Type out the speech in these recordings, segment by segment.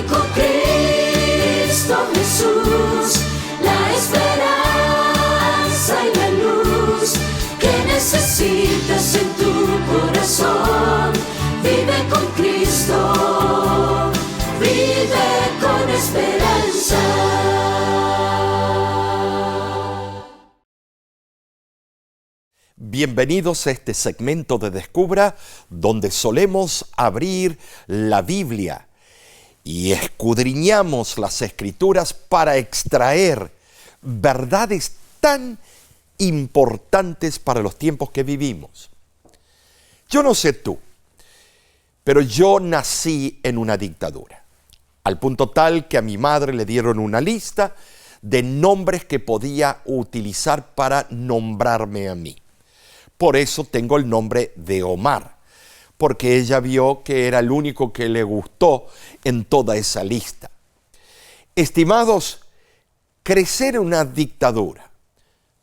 con Cristo Jesús, la esperanza y la luz que necesitas en tu corazón. Vive con Cristo, vive con esperanza. Bienvenidos a este segmento de Descubra, donde solemos abrir la Biblia y escudriñamos las Escrituras para extraer verdades tan importantes para los tiempos que vivimos. Yo no sé tú, pero yo nací en una dictadura, al punto tal que a mi madre le dieron una lista de nombres que podía utilizar para nombrarme a mí. Por eso tengo el nombre de Omar, porque ella vio que era el único que le gustó en toda esa lista. Estimados, crecer en una dictadura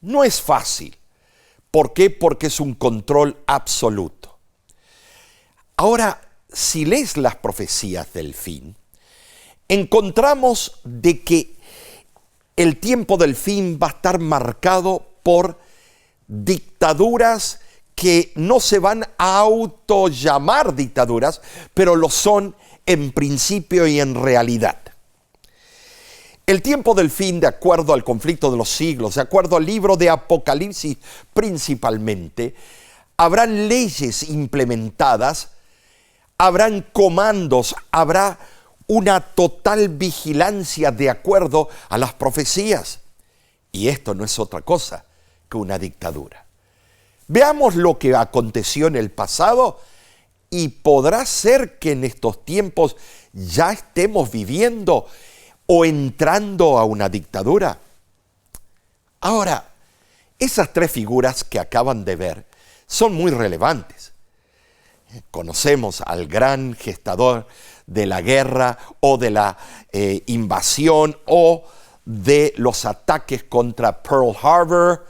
no es fácil. ¿Por qué? Porque es un control absoluto. Ahora, si lees las profecías del fin, encontramos de que el tiempo del fin va a estar marcado por dictaduras que no se van a autollamar dictaduras, pero lo son en principio y en realidad. El tiempo del fin, de acuerdo al conflicto de los siglos, de acuerdo al libro de Apocalipsis principalmente, habrán leyes implementadas, habrán comandos, habrá una total vigilancia de acuerdo a las profecías. Y esto no es otra cosa que una dictadura. Veamos lo que aconteció en el pasado y podrá ser que en estos tiempos ya estemos viviendo o entrando a una dictadura. Ahora, esas tres figuras que acaban de ver son muy relevantes. Conocemos al gran gestador de la guerra o de la invasión o de los ataques contra Pearl Harbor,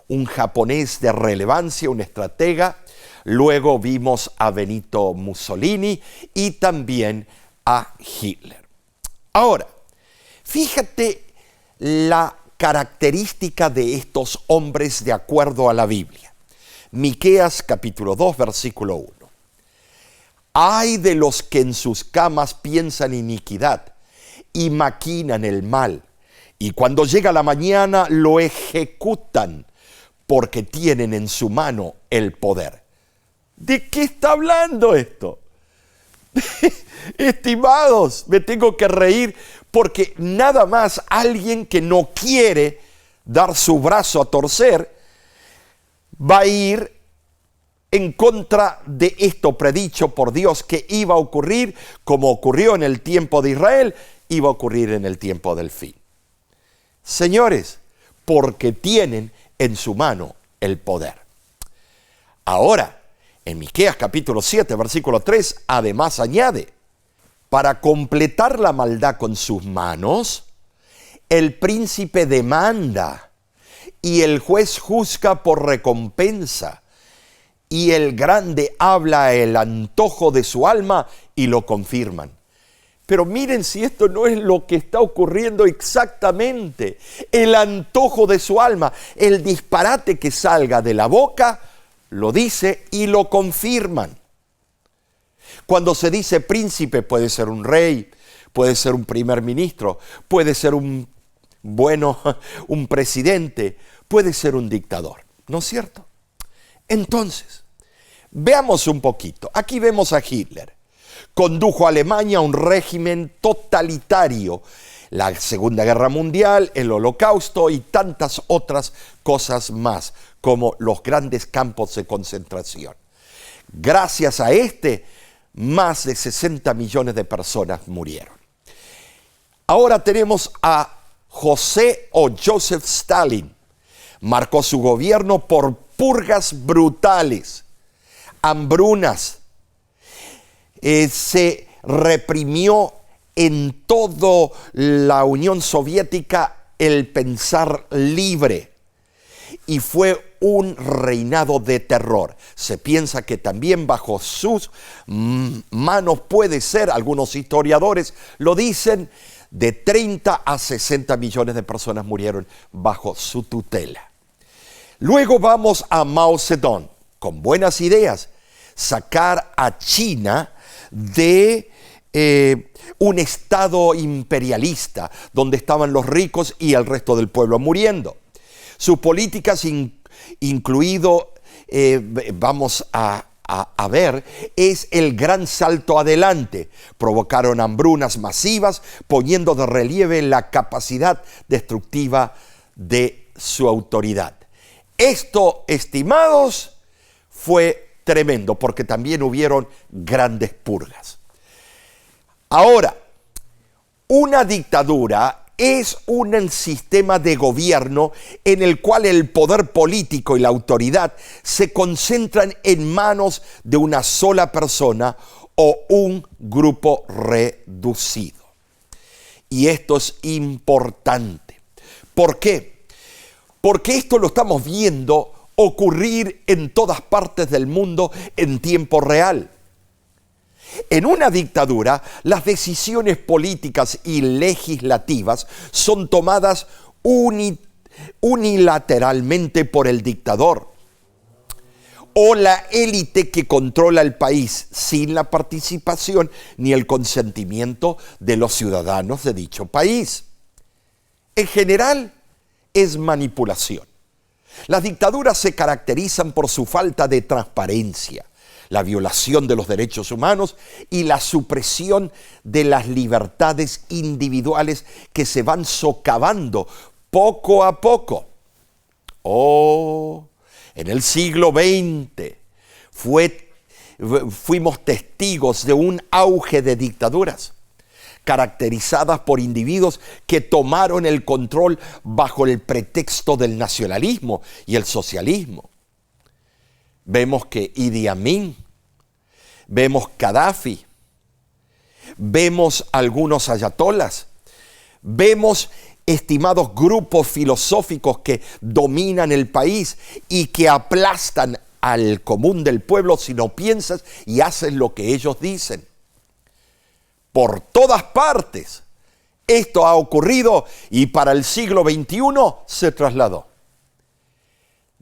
un japonés de relevancia, un estratega. Luego vimos a Benito Mussolini y también a Hitler. Ahora, fíjate la característica de estos hombres de acuerdo a la Biblia. Miqueas capítulo 2, versículo 1. Ay de los que en sus camas piensan iniquidad y maquinan el mal, y cuando llega la mañana lo ejecutan, porque tienen en su mano el poder. ¿De qué está hablando esto? Estimados, me tengo que reír porque nada más alguien que no quiere dar su brazo a torcer va a ir en contra de esto predicho por Dios que iba a ocurrir, como ocurrió en el tiempo de Israel, iba a ocurrir en el tiempo del fin. Señores, porque tienen en su mano el poder. Ahora, en Miqueas capítulo 7, versículo 3, además añade, para completar la maldad con sus manos, el príncipe demanda y el juez juzga por recompensa, y el grande habla el antojo de su alma y lo confirman. Pero miren si esto no es lo que está ocurriendo exactamente. El antojo de su alma, el disparate que salga de la boca, lo dice y lo confirman. Cuando se dice príncipe, puede ser un rey, puede ser un primer ministro, puede ser un presidente, puede ser un dictador, ¿no es cierto? Entonces, veamos un poquito. Aquí vemos a Hitler. Condujo a Alemania a un régimen totalitario, la Segunda Guerra Mundial, el Holocausto y tantas otras cosas más, como los grandes campos de concentración. Gracias a más de 60 millones de personas murieron. Ahora tenemos a Joseph Stalin. Marcó su gobierno por purgas brutales, hambrunas. Se reprimió en toda la Unión Soviética el pensar libre y fue un reinado de terror. Se piensa que también bajo sus manos puede ser, algunos historiadores lo dicen, de 30 a 60 millones de personas murieron bajo su tutela. Luego vamos a Mao Zedong, con buenas ideas, sacar a China de un estado imperialista, donde estaban los ricos y el resto del pueblo muriendo. Sus políticas, incluido, vamos a ver, es el gran salto adelante. Provocaron hambrunas masivas, poniendo de relieve la capacidad destructiva de su autoridad. Esto, estimados, fue tremendo, porque también hubieron grandes purgas. Ahora, una dictadura es un sistema de gobierno en el cual el poder político y la autoridad se concentran en manos de una sola persona o un grupo reducido. Y esto es importante. ¿Por qué? Porque esto lo estamos viendo ocurrir en todas partes del mundo en tiempo real. En una dictadura, las decisiones políticas y legislativas son tomadas unilateralmente por el dictador o la élite que controla el país, sin la participación ni el consentimiento de los ciudadanos de dicho país. En general, es manipulación. Las dictaduras se caracterizan por su falta de transparencia, la violación de los derechos humanos y la supresión de las libertades individuales que se van socavando poco a poco. En el siglo XX fuimos testigos de un auge de dictaduras, caracterizadas por individuos que tomaron el control bajo el pretexto del nacionalismo y el socialismo. Vemos que Idi Amin, vemos Gaddafi, vemos algunos ayatolas, vemos estimados grupos filosóficos que dominan el país y que aplastan al común del pueblo si no piensas y haces lo que ellos dicen. Por todas partes esto ha ocurrido y para el siglo XXI se trasladó.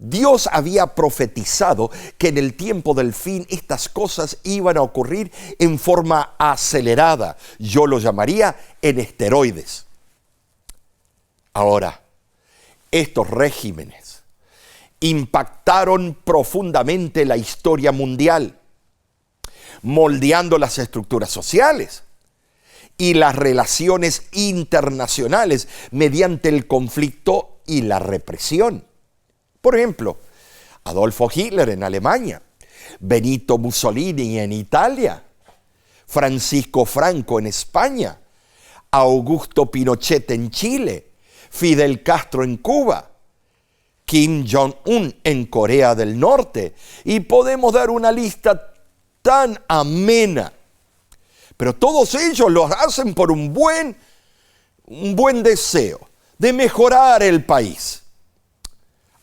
Dios había profetizado que en el tiempo del fin estas cosas iban a ocurrir en forma acelerada. Yo lo llamaría en esteroides. Ahora, estos regímenes impactaron profundamente la historia mundial, moldeando las estructuras sociales y las relaciones internacionales mediante el conflicto y la represión. Por ejemplo, Adolfo Hitler en Alemania, Benito Mussolini en Italia, Francisco Franco en España, Augusto Pinochet en Chile, Fidel Castro en Cuba, Kim Jong-un en Corea del Norte, y podemos dar una lista tan amena. Pero todos ellos lo hacen por un buen deseo de mejorar el país.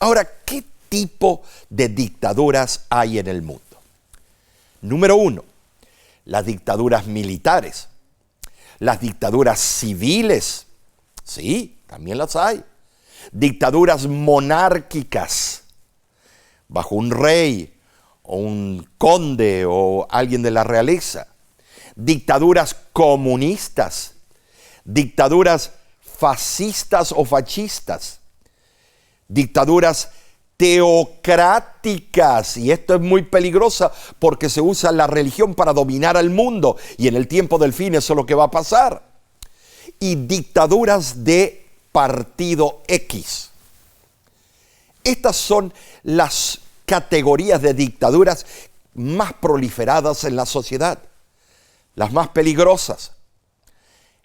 Ahora, ¿qué tipo de dictaduras hay en el mundo? Número 1, las dictaduras militares, las dictaduras civiles, sí, también las hay. Dictaduras monárquicas, bajo un rey o un conde o alguien de la realeza. Dictaduras comunistas, dictaduras fascistas o fascistas, dictaduras teocráticas, y esto es muy peligroso porque se usa la religión para dominar al mundo, y en el tiempo del fin eso es lo que va a pasar. Y dictaduras de partido X. Estas son las categorías de dictaduras más proliferadas en la sociedad, las más peligrosas.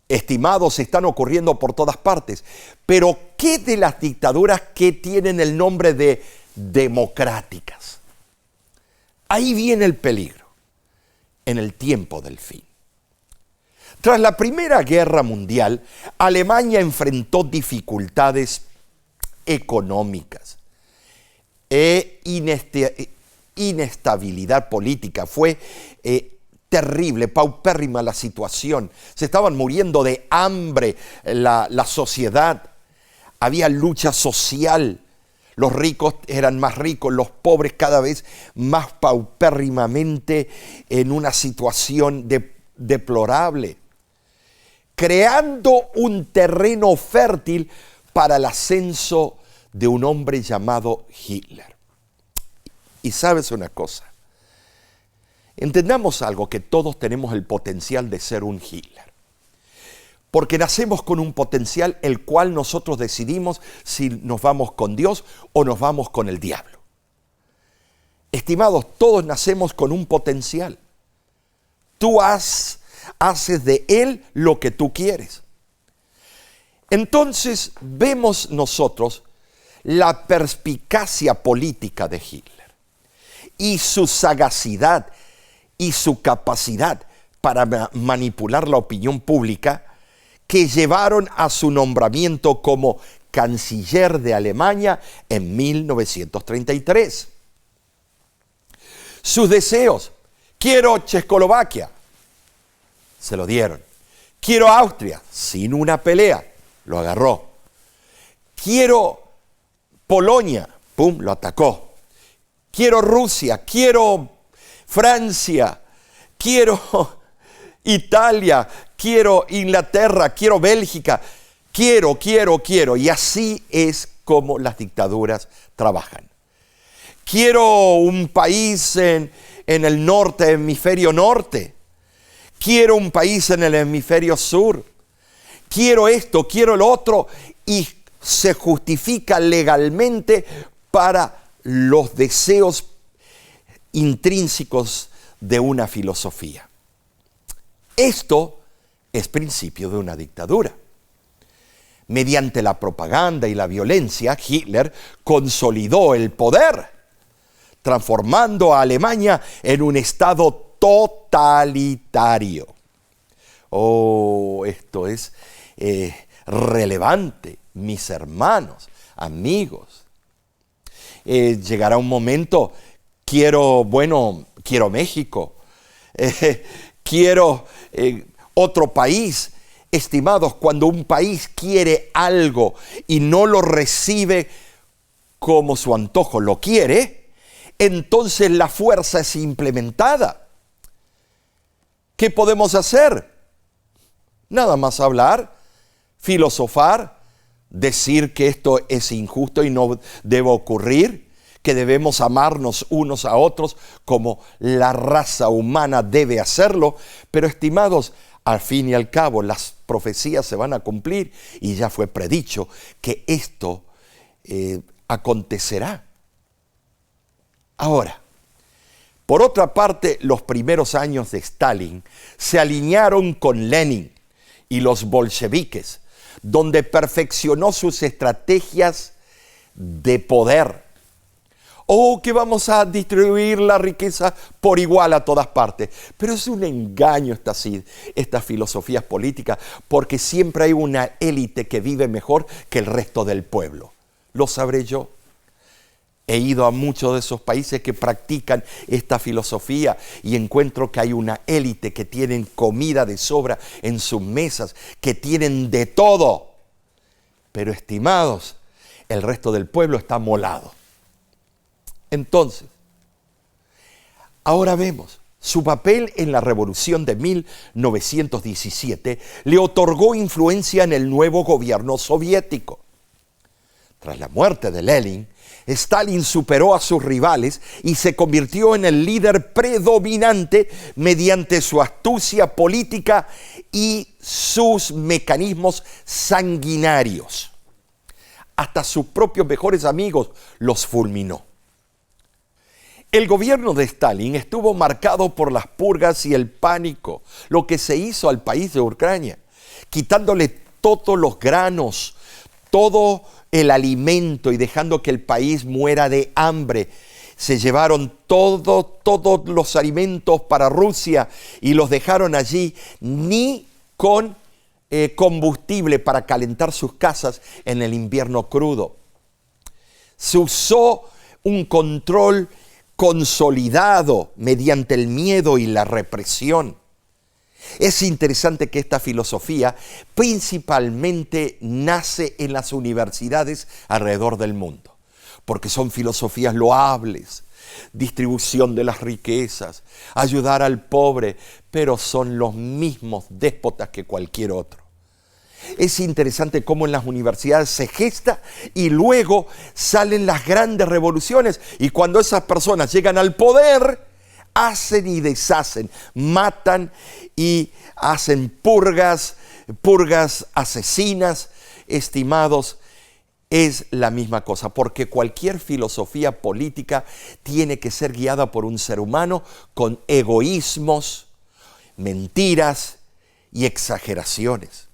Estimados, están ocurriendo por todas partes. Pero, ¿qué de las dictaduras que tienen el nombre de democráticas? Ahí viene el peligro, en el tiempo del fin. Tras la Primera Guerra Mundial, Alemania enfrentó dificultades económicas. inestabilidad política. Fue terrible, paupérrima la situación. Se estaban muriendo de hambre la sociedad. Había lucha social. Los ricos eran más ricos, los pobres cada vez más paupérrimamente en una situación deplorable, creando un terreno fértil para el ascenso de un hombre llamado Hitler. Y sabes una cosa, entendamos algo, que todos tenemos el potencial de ser un Hitler. Porque nacemos con un potencial el cual nosotros decidimos si nos vamos con Dios o nos vamos con el diablo. Estimados, todos nacemos con un potencial. Tú haces de él lo que tú quieres. Entonces vemos nosotros la perspicacia política de Hitler y su sagacidad y su capacidad para manipular la opinión pública, que llevaron a su nombramiento como canciller de Alemania en 1933. Sus deseos: quiero Checoslovaquia, se lo dieron. Quiero Austria, sin una pelea, lo agarró. Quiero Polonia, pum, lo atacó. Quiero Rusia, quiero Francia, quiero Italia, quiero Inglaterra, quiero Bélgica, quiero. Y así es como las dictaduras trabajan. Quiero un país en el norte, hemisferio norte. Quiero un país en el hemisferio sur. Quiero esto, quiero lo otro. Y se justifica legalmente para los deseos intrínsecos de una filosofía. Esto es principio de una dictadura. Mediante la propaganda y la violencia, Hitler consolidó el poder, transformando a Alemania en un estado totalitario. Oh, esto es relevante, mis hermanos, amigos. Llegará un momento, quiero México, quiero otro país. Estimados, cuando un país quiere algo y no lo recibe como su antojo lo quiere, entonces la fuerza es implementada. ¿Qué podemos hacer? Nada más hablar, filosofar, decir que esto es injusto y no debe ocurrir, que debemos amarnos unos a otros como la raza humana debe hacerlo. Pero estimados, al fin y al cabo las profecías se van a cumplir y ya fue predicho que esto acontecerá. Ahora, por otra parte, los primeros años de Stalin se alinearon con Lenin y los bolcheviques, donde perfeccionó sus estrategias de poder. Oh, que vamos a distribuir la riqueza por igual a todas partes. Pero es un engaño estas filosofías políticas, porque siempre hay una élite que vive mejor que el resto del pueblo. Lo sabré yo. He ido a muchos de esos países que practican esta filosofía y encuentro que hay una élite que tienen comida de sobra en sus mesas, que tienen de todo. Pero estimados, el resto del pueblo está molado. Entonces, ahora vemos, su papel en la revolución de 1917 le otorgó influencia en el nuevo gobierno soviético. Tras la muerte de Lenin, Stalin superó a sus rivales y se convirtió en el líder predominante mediante su astucia política y sus mecanismos sanguinarios. Hasta sus propios mejores amigos los fulminó. El gobierno de Stalin estuvo marcado por las purgas y el pánico, lo que se hizo al país de Ucrania, quitándole todos los granos, todo el alimento y dejando que el país muera de hambre. Se llevaron todos los alimentos para Rusia y los dejaron allí, ni con combustible para calentar sus casas en el invierno crudo. Se usó un control consolidado mediante el miedo y la represión. Es interesante que esta filosofía principalmente nace en las universidades alrededor del mundo, porque son filosofías loables, distribución de las riquezas, ayudar al pobre, pero son los mismos déspotas que cualquier otro. Es interesante cómo en las universidades se gesta y luego salen las grandes revoluciones, y cuando esas personas llegan al poder, hacen y deshacen, matan y hacen purgas asesinas. Estimados, es la misma cosa, porque cualquier filosofía política tiene que ser guiada por un ser humano con egoísmos, mentiras y exageraciones.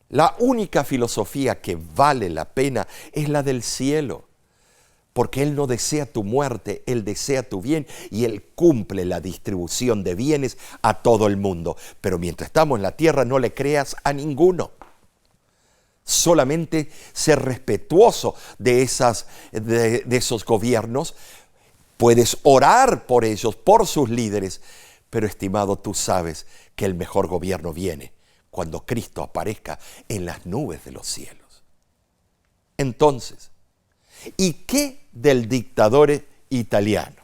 La única filosofía que vale la pena es la del cielo, porque Él no desea tu muerte, Él desea tu bien y Él cumple la distribución de bienes a todo el mundo. Pero mientras estamos en la tierra, no le creas a ninguno. Solamente ser respetuoso de esos gobiernos. Puedes orar por ellos, por sus líderes, pero estimado, tú sabes que el mejor gobierno viene cuando Cristo aparezca en las nubes de los cielos. Entonces, ¿y qué del dictador italiano?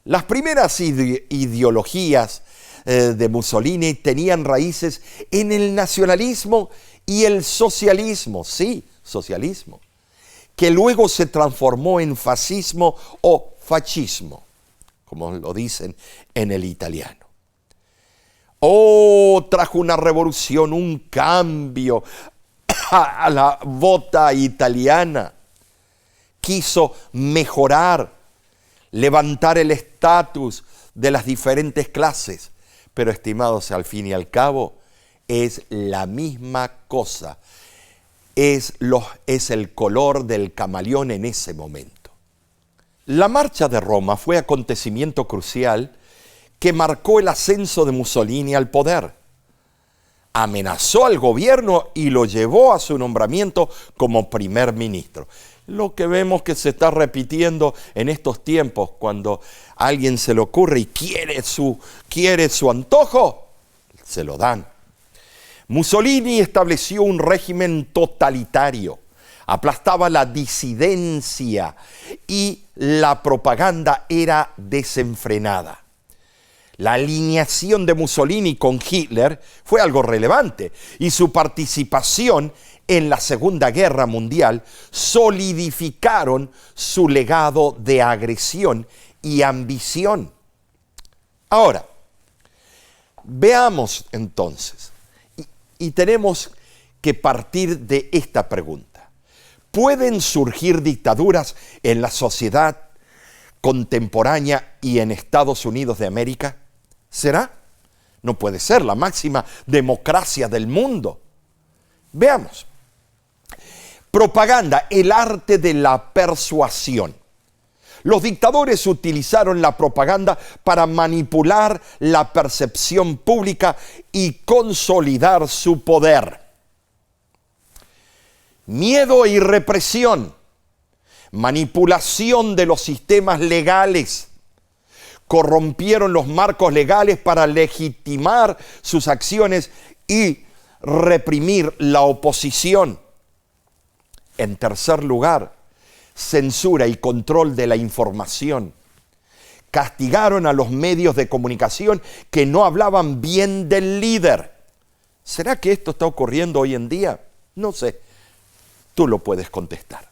Las primeras ideologías de Mussolini tenían raíces en el nacionalismo y el socialismo, sí, socialismo, que luego se transformó en fascismo o fascismo, como lo dicen en el italiano. Trajo una revolución, un cambio a la bota italiana. Quiso mejorar, levantar el estatus de las diferentes clases. Pero, estimados, al fin y al cabo, es la misma cosa. Es el color del camaleón en ese momento. La marcha de Roma fue acontecimiento crucial que marcó el ascenso de Mussolini al poder. Amenazó al gobierno y lo llevó a su nombramiento como primer ministro. Lo que vemos que se está repitiendo en estos tiempos, cuando a alguien se le ocurre y quiere su antojo, se lo dan. Mussolini estableció un régimen totalitario, aplastaba la disidencia y la propaganda era desenfrenada. La alineación de Mussolini con Hitler fue algo relevante y su participación en la Segunda Guerra Mundial solidificaron su legado de agresión y ambición. Ahora, veamos entonces, y tenemos que partir de esta pregunta. ¿Pueden surgir dictaduras en la sociedad contemporánea y en Estados Unidos de América? ¿Será? No puede ser la máxima democracia del mundo. Veamos. Propaganda, el arte de la persuasión. Los dictadores utilizaron la propaganda para manipular la percepción pública y consolidar su poder. Miedo y represión, manipulación de los sistemas legales. Corrompieron los marcos legales para legitimar sus acciones y reprimir la oposición. En tercer lugar, censura y control de la información. Castigaron a los medios de comunicación que no hablaban bien del líder. ¿Será que esto está ocurriendo hoy en día? No sé. Tú lo puedes contestar.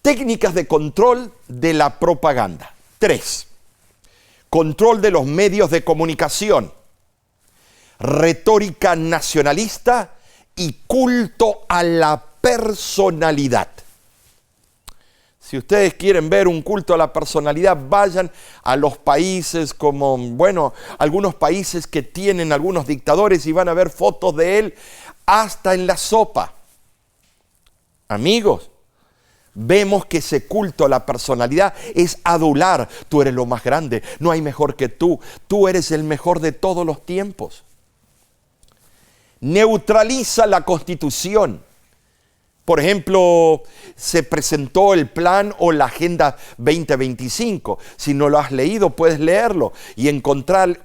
Técnicas de control de la propaganda. 3. Control de los medios de comunicación. Retórica nacionalista y culto a la personalidad. Si ustedes quieren ver un culto a la personalidad, vayan a los países como, algunos países que tienen algunos dictadores y van a ver fotos de él hasta en la sopa. Amigos, vemos que ese culto a la personalidad es adular. Tú eres lo más grande, no hay mejor que tú. Tú eres el mejor de todos los tiempos. Neutraliza la Constitución. Por ejemplo, se presentó el plan o la Agenda 2025. Si no lo has leído, puedes leerlo y encontrar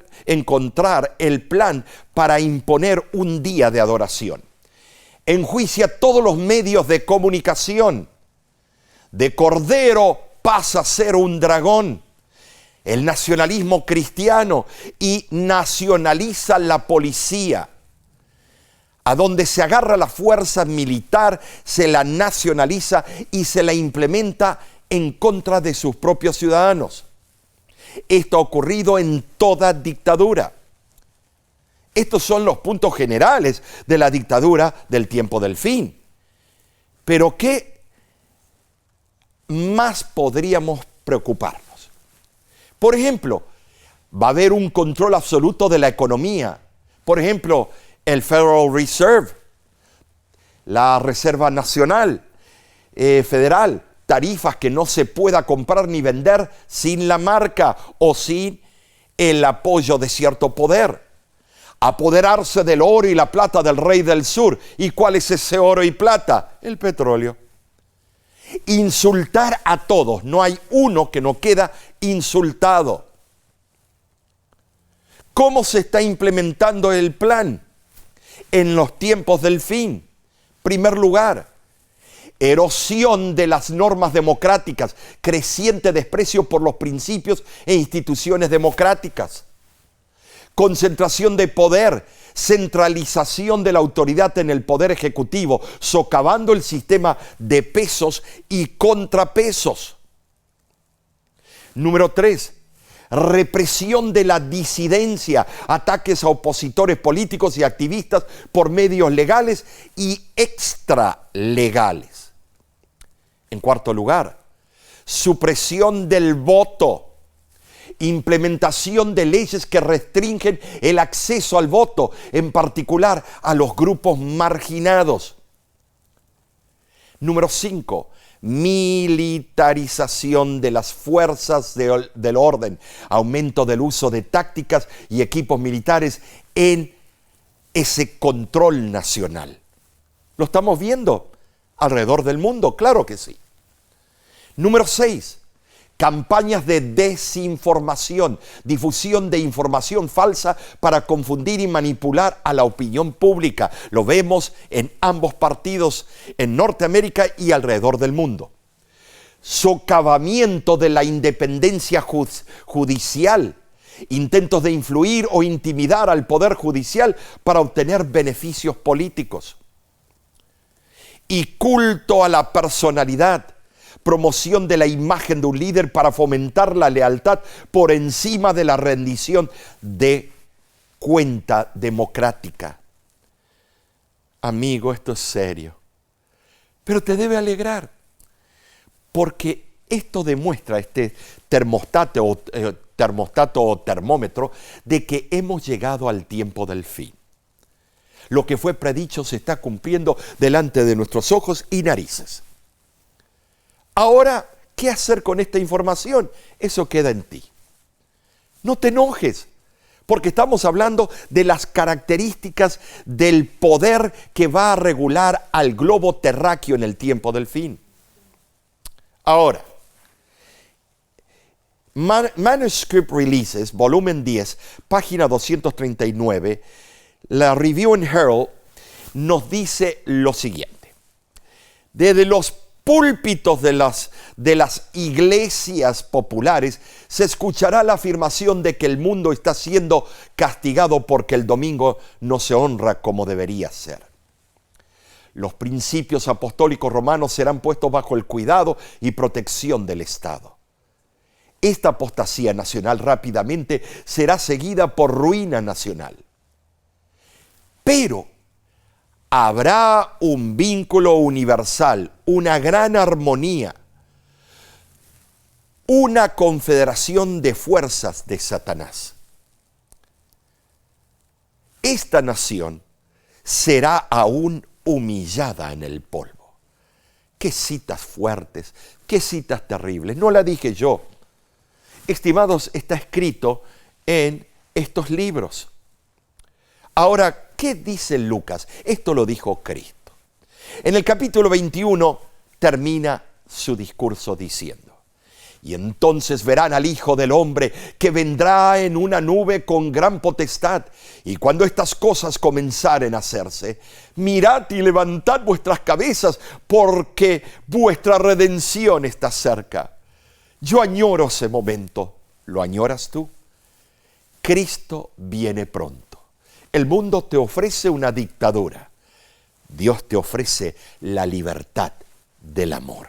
el plan para imponer un día de adoración. Enjuicia todos los medios de comunicación. De cordero pasa a ser un dragón. El nacionalismo cristiano y nacionaliza la policía. A donde se agarra la fuerza militar, se la nacionaliza y se la implementa en contra de sus propios ciudadanos. Esto ha ocurrido en toda dictadura. Estos son los puntos generales de la dictadura del tiempo del fin. Pero ¿qué más podríamos preocuparnos? Por ejemplo, va a haber un control absoluto de la economía. Por ejemplo, el Federal Reserve, la Reserva Nacional Federal, tarifas que no se pueda comprar ni vender sin la marca o sin el apoyo de cierto poder. Apoderarse del oro y la plata del rey del sur. ¿Y cuál es ese oro y plata? El petróleo. Insultar a todos. No hay uno que no queda insultado. ¿Cómo se está implementando el plan? En los tiempos del fin. Primer lugar, erosión de las normas democráticas, creciente desprecio por los principios e instituciones democráticas, concentración de poder, centralización de la autoridad en el poder ejecutivo, socavando el sistema de pesos y contrapesos. Número 3. Represión de la disidencia, ataques a opositores políticos y activistas por medios legales y extralegales. En cuarto lugar, supresión del voto, implementación de leyes que restringen el acceso al voto, en particular a los grupos marginados. Número 5. Militarización de las fuerzas del orden, aumento del uso de tácticas y equipos militares en ese control nacional. ¿Lo estamos viendo alrededor del mundo? Claro que sí. Número 6. Campañas de desinformación, difusión de información falsa para confundir y manipular a la opinión pública. Lo vemos en ambos partidos, en Norteamérica y alrededor del mundo. Socavamiento de la independencia judicial, intentos de influir o intimidar al poder judicial para obtener beneficios políticos. Y culto a la personalidad. Promoción de la imagen de un líder para fomentar la lealtad por encima de la rendición de cuenta democrática. Amigo, esto es serio. Pero te debe alegrar, porque esto demuestra, este termostato o termómetro, de que hemos llegado al tiempo del fin. Lo que fue predicho se está cumpliendo delante de nuestros ojos y narices. Ahora, ¿qué hacer con esta información? Eso queda en ti. No te enojes, porque estamos hablando de las características del poder que va a regular al globo terráqueo en el tiempo del fin. Ahora, Manuscript Releases, volumen 10, página 239, la Review and Herald nos dice lo siguiente. Desde los púlpitos de las iglesias populares se escuchará la afirmación de que el mundo está siendo castigado porque el domingo no se honra como debería ser. Los principios apostólicos romanos serán puestos bajo el cuidado y protección del Estado. Esta apostasía nacional rápidamente será seguida por ruina nacional. Pero habrá un vínculo universal, una gran armonía, una confederación de fuerzas de Satanás. Esta nación será aún humillada en el polvo. Qué citas fuertes, qué citas terribles. No la dije yo. Estimados, está escrito en estos libros. Ahora, ¿qué dice Lucas? Esto lo dijo Cristo. En el capítulo 21 termina su discurso diciendo: y entonces verán al Hijo del Hombre que vendrá en una nube con gran potestad. Y cuando estas cosas comenzaren a hacerse, mirad y levantad vuestras cabezas, porque vuestra redención está cerca. Yo añoro ese momento. ¿Lo añoras tú? Cristo viene pronto. El mundo te ofrece una dictadura. Dios te ofrece la libertad del amor.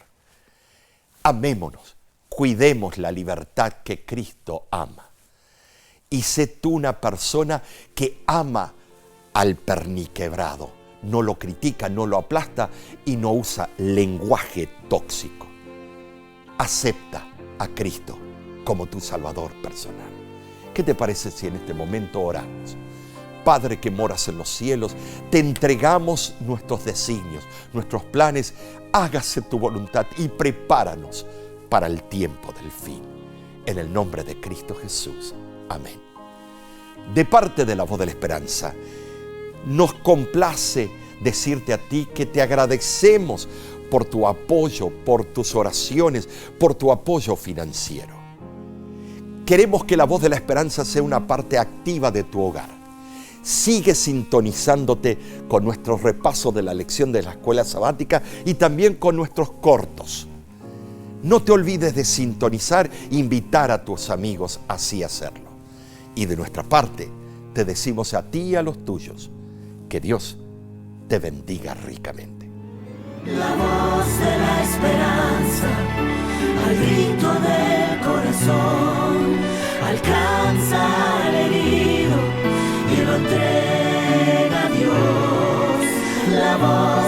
Amémonos. Cuidemos la libertad que Cristo ama. Y sé tú una persona que ama al perniquebrado. No lo critica, no lo aplasta y no usa lenguaje tóxico. Acepta a Cristo como tu Salvador personal. ¿Qué te parece si en este momento oramos? Padre que moras en los cielos, te entregamos nuestros designios, nuestros planes. Hágase tu voluntad y prepáranos para el tiempo del fin. En el nombre de Cristo Jesús. Amén. De parte de la Voz de la Esperanza, nos complace decirte a ti que te agradecemos por tu apoyo, por tus oraciones, por tu apoyo financiero. Queremos que la Voz de la Esperanza sea una parte activa de tu hogar. Sigue sintonizándote con nuestro repaso de la lección de la escuela sabática y también con nuestros cortos. No te olvides de sintonizar e invitar a tus amigos así a hacerlo. Y de nuestra parte, te decimos a ti y a los tuyos, que Dios te bendiga ricamente. La voz de la esperanza, al grito del corazón, alcanza al herido y lo entrega a Dios. La voz